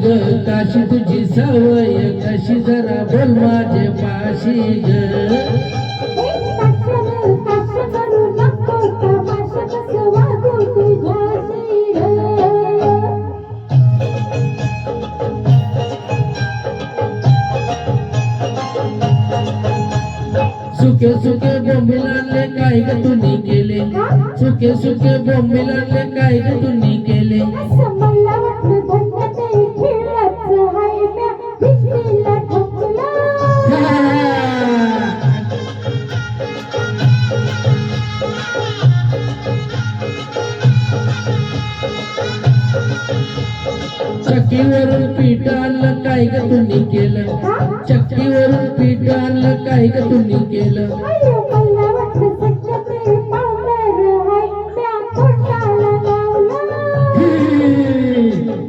ग काशी तुझी सवय कशी जरा बोल माझे पाशी ग सुके सुके बोंबिलांले काय ग तुम्ही केले सुके सुके बोंबिलांले काय ग तुम्ही केले चक्कीवरून पीठ आणलं काय ग तुम्ही केलं चक्कीवरून पीठ आणलं काय ग तुम्ही केलं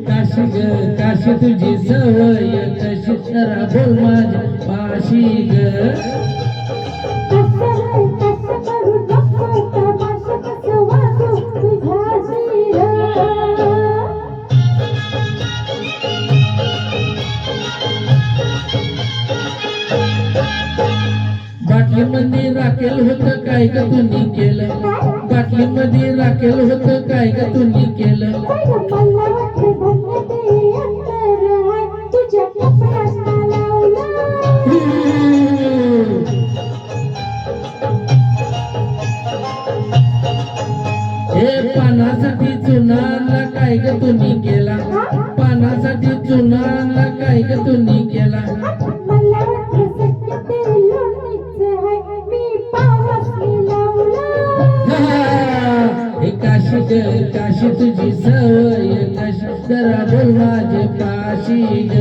काशी ग काशी तुझी सवय कशी जरा बोल माझ्या पाशी ग बाटलीमध्ये राखेल होतं काय ग तुम्ही केलं बाटलीमध्ये राखेल होतं काय ग तुम्ही केलं हे पानासाठी चुनाला काय ग तुम्ही केला पानासाठी चुनाला काय ग तुम्ही केला काशी ग काशी तुझी सवय कशी जरा बोल माझे पाशी ग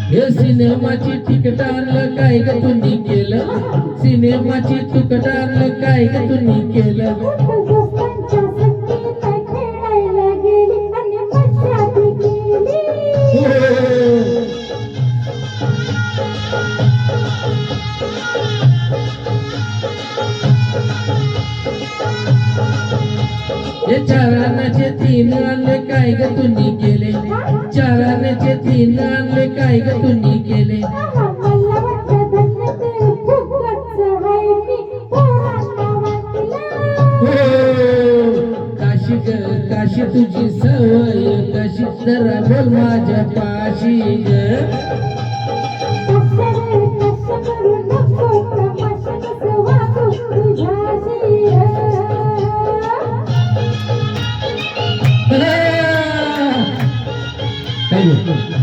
हे सिनेमाची तिकीट आणलं काय ग तुम्ही केलं सिनेमाची तिकीट आणलं काय ग तुम्ही केलं हे चारानाचे 3 आणले काय ग तुम्ही केले चारानाचे 3 आणले काय ग तुम्ही केले काशी ग काशी तुझी सवय कशी जरा बोल माझ्या पाशी ग Thank you.